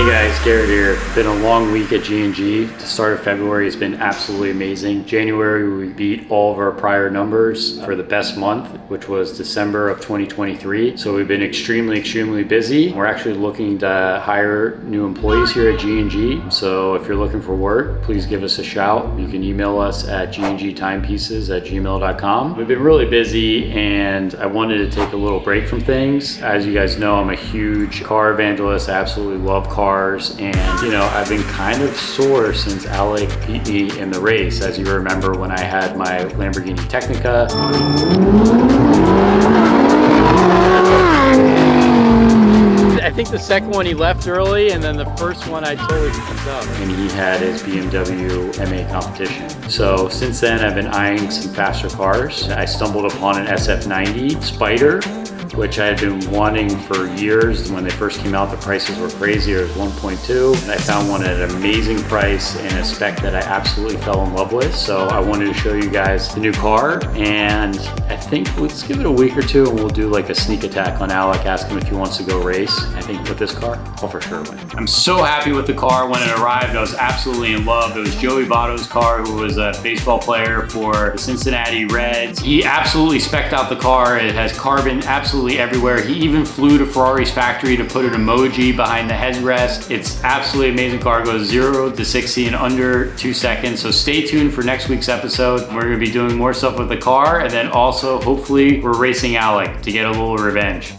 Hey guys, Garrett here. Been a long week at G&G. The start of February has been absolutely amazing. January, we beat all of our prior numbers for the best month, which was December of 2023. So we've been extremely busy. We're actually looking to hire new employees here at G&G. So if you're looking for work, please give us a shout. You can email us at gandgtimepieces@gmail.com. We've been really busy and I wanted to take a little break from things. As you guys know, I'm a huge car evangelist. I absolutely love cars, and I've been kind of sore since Alec beat me in the race. As you remember, when I had my Lamborghini Technica. I think the second one he left early, and then the first one I totally picked up. And he had his BMW MA competition. So since then, I've been eyeing some faster cars. I stumbled upon an SF90 Spider, which I had been wanting for years. When they first came out, the prices were crazy. It was 1.2, and I found one at an amazing price and a spec that I absolutely fell in love with. So I wanted to show you guys the new car, and I think let's give it a week or two and we'll do like a sneak attack on Alec, ask him if he wants to go race. I think with this car, I'll for sure win. I'm so happy with the car. When it arrived, I was absolutely in love. It was Joey Votto's car, who was a baseball player for the Cincinnati Reds. He absolutely spec'd out the car. It has carbon absolutely everywhere. He even flew to Ferrari's factory to put an emoji behind the headrest. It's absolutely amazing car. It goes 0 to 60 in under 2 seconds. So stay tuned for next week's episode. We're gonna be doing more stuff with the car, and then also hopefully we're racing Alec to get a little revenge.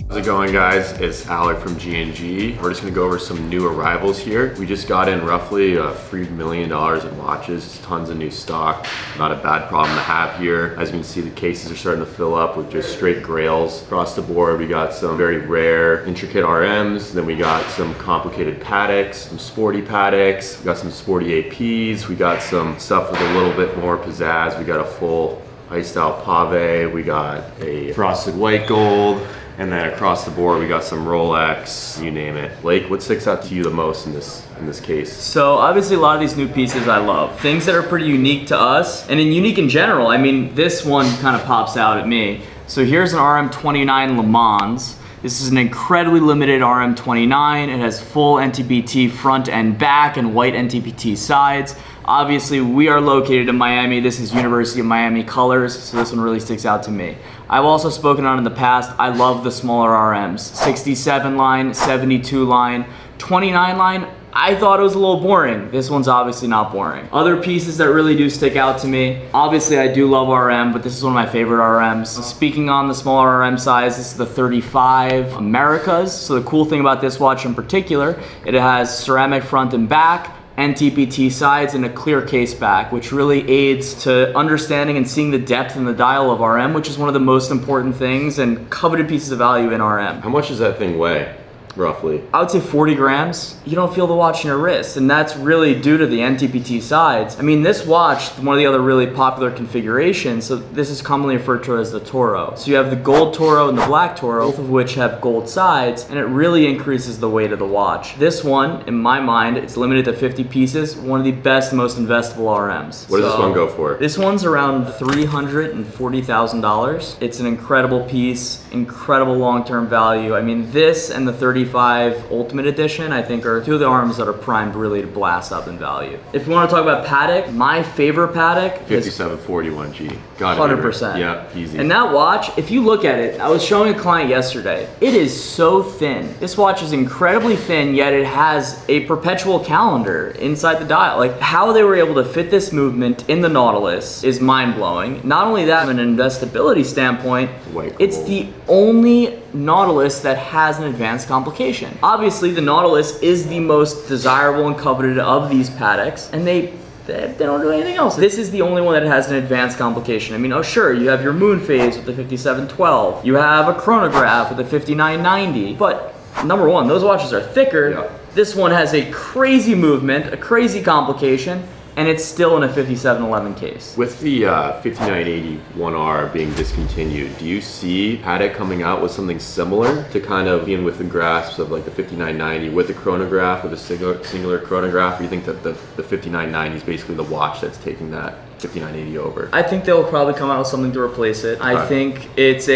How's it going, guys? It's Alec from G&G. We're just gonna go over some new arrivals here. We just got in roughly $3 million in watches, tons of new stock. Not a bad problem to have here. As you can see, the cases are starting to fill up with just straight grails. Across the board, we got some very rare, intricate RMs. Then we got some complicated Pateks, some sporty Pateks. We got some sporty APs. We got some stuff with a little bit more pizzazz. We got a full iced out pave. We got a frosted white gold. And then across the board, we got some Rolex, you name it. Blake, what sticks out to you the most in this case? So obviously a lot of these new pieces I love. Things that are pretty unique to us, and unique in general. I mean, this one kind of pops out at me. So here's an RM29 Le Mans. This is an incredibly limited RM29. It has full NTPT front and back and white NTPT sides. Obviously, we are located in Miami. This is University of Miami colors, so this one really sticks out to me. I've also spoken on in the past, I love the smaller RMs. 67 line, 72 line, 29 line, I thought it was a little boring. This one's obviously not boring. Other pieces that really do stick out to me, obviously I do love RM, but this is one of my favorite RMs. Speaking on the smaller RM size, this is the 35 Americas. So the cool thing about this watch in particular, it has ceramic front and back, NTPT sides, and a clear case back, which really aids to understanding and seeing the depth in the dial of RM, which is one of the most important things and coveted pieces of value in RM. How much does that thing weigh, roughly? I would say 40 grams. You don't feel the watch in your wrist, and that's really due to the NTPT sides. I mean, this watch, one of the other really popular configurations, so this is commonly referred to as the Toro. So you have the gold Toro and the black Toro, both of which have gold sides, and it really increases the weight of the watch. This one, in my mind, it's limited to 50 pieces, one of the best, most investable RMs. What does this one go for? This one's around $340,000. It's an incredible piece, incredible long-term value. I mean, this and the 35 Ultimate Edition, I think, are two of the arms that are primed really to blast up in value. If you want to talk about Patek, my favorite Patek 5741G. Got it. 100%. Yeah, easy. And that watch, if you look at it, I was showing a client yesterday, it is so thin. This watch is incredibly thin, yet it has a perpetual calendar inside the dial. Like, how they were able to fit this movement in the Nautilus is mind-blowing. Not only that, from an investability standpoint, it's the only Nautilus that has an advanced complication. Obviously, the Nautilus is the most desirable and coveted of these Pateks, and they don't do anything else. This is the only one that has an advanced complication. I mean, oh sure, you have your moon phase with the 5712. You have a chronograph with the 5990. But number one, those watches are thicker. Yeah. This one has a crazy movement, a crazy complication, and it's still in a 5711 case. With the 5981R being discontinued, do you see Patek coming out with something similar to kind of being within grasp of like the 5990 with the chronograph, with a singular chronograph? Or you think that the 5990 is basically the watch that's taking that 5980 over? I think they'll probably come out with something to replace it. I Okay. think it's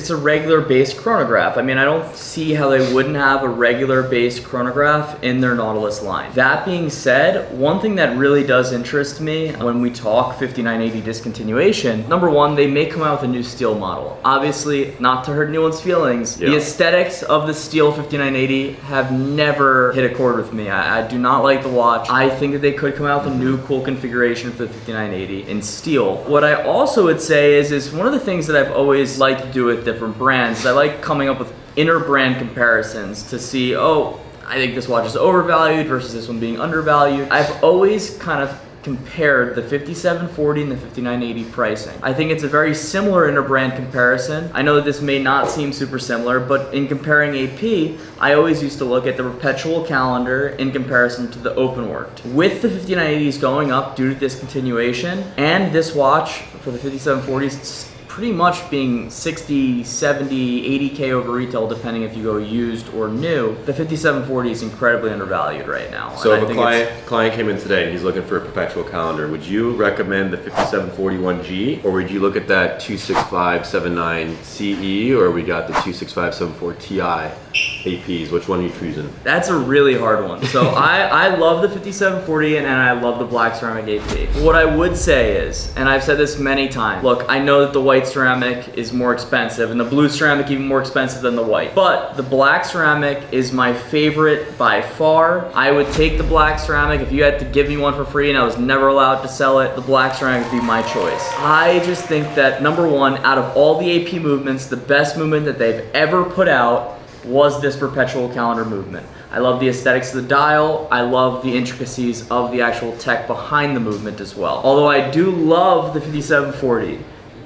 a regular based chronograph. I mean, I don't see how they wouldn't have a regular based chronograph in their Nautilus line. That being said, one thing that really does interest me when we talk 5980 discontinuation, number one, they may come out with a new steel model. Obviously, not to hurt anyone's feelings, Yeah. the aesthetics of the steel 5980 have never hit a chord with me. I do not like the watch. I think that they could come out with a new cool configuration for the 5980 in steel. What I also would say is one of the things that I've always liked to do with different brands is I like coming up with inter-brand comparisons to see, oh, I think this watch is overvalued versus this one being undervalued. I've always kind of compared the 5740 and the 5980 pricing. I think it's a very similar inter-brand comparison. I know that this may not seem super similar, but in comparing AP, I always used to look at the Perpetual calendar in comparison to the open worked. With the 5980s going up due to discontinuation, and this watch for the 5740s pretty much being 60, 70, 80K over retail depending if you go used or new, the 5740 is incredibly undervalued right now. So And if I a think client came in today and he's looking for a Perpetual calendar, would you recommend the 5741G, or would you look at that 26579 CE, or we got the 26574 Ti APs? Which one are you choosing? that's a really hard one. So I love the 5740 and I love the black ceramic AP. What I would say is, and I've said this many times, look, I know that the white ceramic is more expensive and the blue ceramic even more expensive than the white, but the black ceramic is my favorite by far. I would take the black ceramic if you had to give me one for free and I was never allowed to sell it. The black ceramic would be my choice. I just think that number one, out of all the AP movements, the best movement that they've ever put out was this Perpetual calendar movement. I love the aesthetics of the dial. I love the intricacies of the actual tech behind the movement as well. Although I do love the 5740,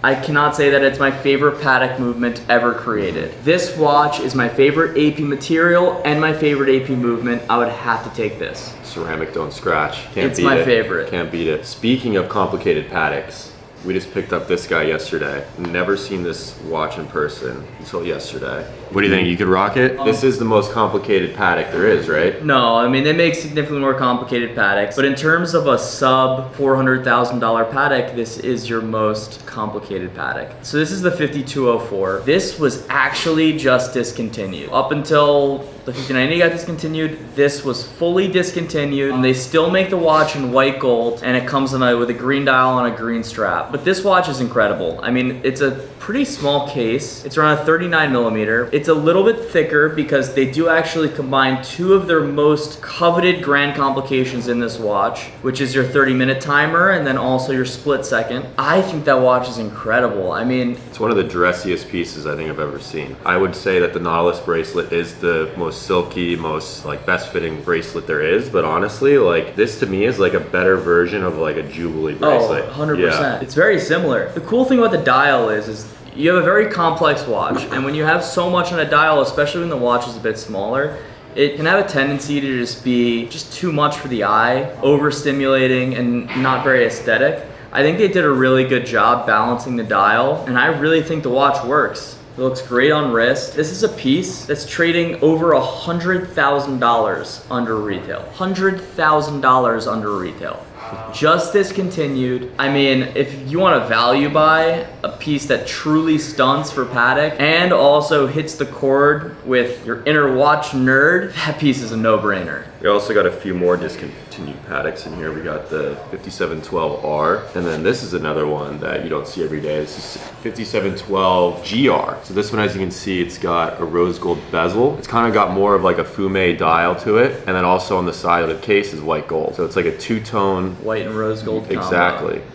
I cannot say that it's my favorite Patek movement ever created. This watch is my favorite AP material and my favorite AP movement. I would have to take this. Ceramic don't scratch. Can't It's beat my it. favorite. Can't beat it. Speaking of complicated Pateks, we just picked up this guy yesterday. Never seen this watch in person until yesterday. What do you think? You could rock it? This is the most complicated Patek there is, right? No, I mean, they make significantly more complicated Pateks, but in terms of a sub $400,000 Patek, this is your most complicated Patek. So this is the 5204. This was actually just discontinued. Up until the 5980 got discontinued, this was fully discontinued, and they still make the watch in white gold, and it comes with a green dial on a green strap. But this watch is incredible. I mean, it's a pretty small case. It's around a 39 millimeter. It's a little bit thicker because they do actually combine two of their most coveted grand complications in this watch, which is your 30-minute timer and then also your split second. I think that watch is incredible. I mean, It's one of the dressiest pieces I think I've ever seen. I would say that the Nautilus bracelet is the most silky, most like best fitting bracelet there is, but honestly, like this to me is like a better version of like a Jubilee bracelet. 100%. Yeah. It's very similar. The cool thing about the dial is you have a very complex watch, and when you have so much on a dial, especially when the watch is a bit smaller, it can have a tendency to just be too much for the eye, overstimulating and not very aesthetic. I think they did a really good job balancing the dial, and I really think the watch works. It looks great on wrist. This is a piece that's trading over $100,000 under retail. $100,000 under retail. Just discontinued. I mean, if you want to value buy a piece that truly stunts for Patek and also hits the chord with your inner watch nerd, that piece is a no-brainer. We also got a few more discontinued Pateks in here. We got the 5712R, and then this is another one that you don't see every day. This is 5712GR. So this one, as you can see, it's got a rose gold bezel. It's kind of got more of like a fume dial to it, and then also on the side of the case is white gold. So it's like a two-tone. White and rose gold combo.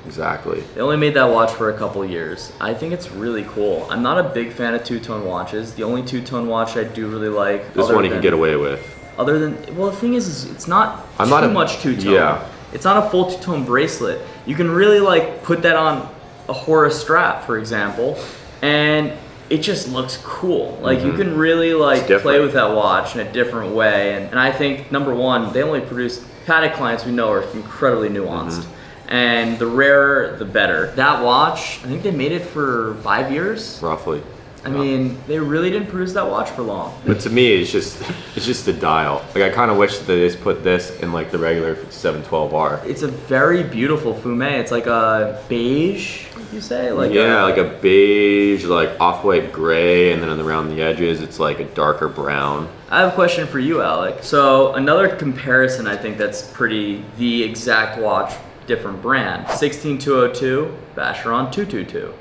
Exactly. They only made that watch for a couple years. I think it's really cool. I'm not a big fan of two-tone watches. The only two-tone watch I do really like. This one you can get away with. Other than, well, the thing is it's not much two-tone. Yeah. It's not a full two-tone bracelet. You can really like put that on a Horus strap, for example, and it just looks cool. Like you can really like play with that watch in a different way. And I think number one, they only produce Patek clients we know are incredibly nuanced. And the rarer, the better. That watch, I think they made it for 5 years. Roughly. I mean, they really didn't produce that watch for long. But to me, it's just a dial. Like I kind of wish that they just put this in like the regular 5712R. It's a very beautiful fume. It's like a beige, you say? Like like a beige, like off-white gray, and then around the edges, it's like a darker brown. I have a question for you, Alec. So another comparison, I think that's pretty the exact watch, different brand. 16202, Vacheron 222.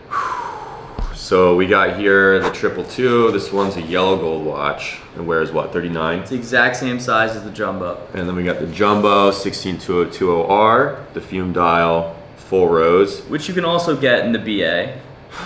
So we got here the 222. This one's a yellow gold watch. It wears what, 39? It's the exact same size as the Jumbo. And then we got the Jumbo 16220R, the fume dial, full rose. Which you can also get in the BA.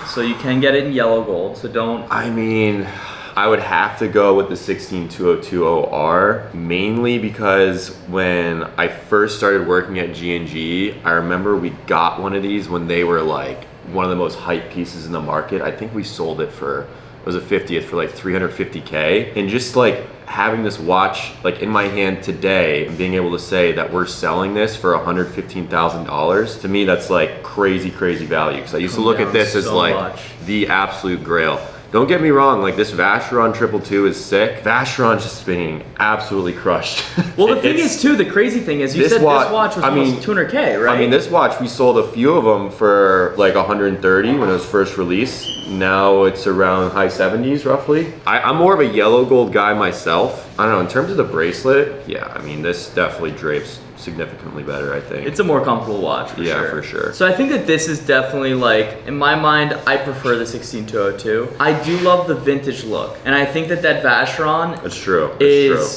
So you can get it in yellow gold, so don't... I mean, I would have to go with the 16220R, mainly because when I first started working at G&G, I remember we got one of these when they were like one of the most hyped pieces in the market. I think we sold it for, it was a 50th for like 350K. And just like having this watch like in my hand today and being able to say that we're selling this for $115,000, to me that's like crazy value. Because I used to look at this as like the absolute grail. Don't get me wrong, like this Vacheron 222 is sick. Vacheron's just being absolutely crushed. Well, the thing is too, the crazy thing is you said this watch was almost 200K, right? I mean, this watch, we sold a few of them for like 130 when it was first released. Now it's around high 70s roughly. I'm more of a yellow gold guy myself. I don't know, in terms of the bracelet, yeah, I mean, this definitely drapes significantly better, I think. It's a more comfortable watch, for sure. Yeah, for sure. So I think that this is definitely like, in my mind, I prefer the 16202. I do love the vintage look, and I think that Vacheron It's true.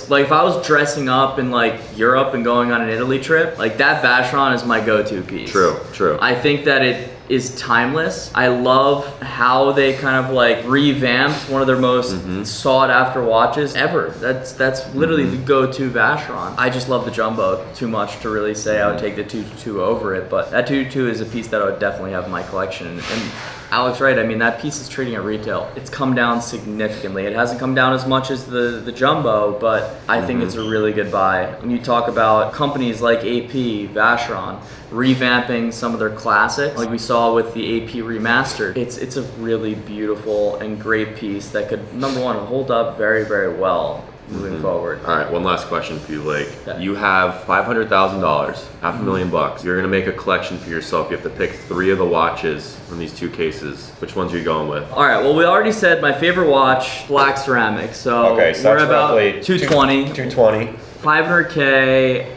Like if I was dressing up in like Europe and going on an Italy trip, like that Vacheron is my go-to piece. True. I think that it is timeless. I love how they kind of like revamped one of their most sought after watches ever. That's literally the go-to Vacheron. I just love the Jumbo too much to really say I would take the 222 over it, but that 222 is a piece that I would definitely have in my collection. And Alec's right, I mean that piece is trading at retail. It's come down significantly. It hasn't come down as much as the Jumbo, but I think it's a really good buy. When you talk about companies like AP, Vacheron, revamping some of their classics, like we saw with the AP Remastered, it's a really beautiful and great piece that could, number one, hold up very well moving forward. All right, one last question for you, Blake. Okay. You have $500,000, $500,000. You're gonna make a collection for yourself. You have to pick 3 of the watches from these 2 cases. Which ones are you going with? All right, well, we already said my favorite watch, black ceramic. So okay, so we're that's about roughly 220. 220. 500K.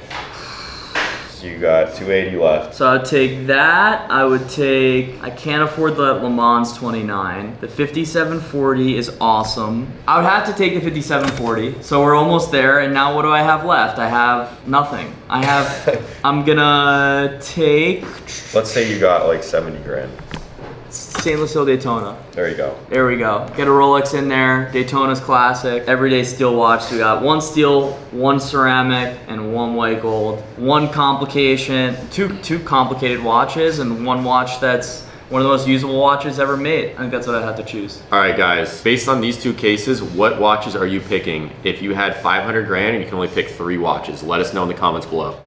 So you got 280 left. So I'd take that. I can't afford the Le Mans 29. The 5740 is awesome. I would have to take the 5740. So we're almost there. And now what do I have left? I have nothing. I'm gonna take... Let's say you got like 70 grand. Stainless steel Daytona. There you go. There we go. Get a Rolex in there. Daytona's classic. Everyday steel watch. So we got 1 steel, 1 ceramic, and 1 white gold. 1 complication, two complicated watches, and 1 watch that's one of the most usable watches ever made. I think that's what I'd have to choose. All right, guys. Based on these 2 cases, what watches are you picking? If you had 500 grand and you can only pick 3 watches, let us know in the comments below.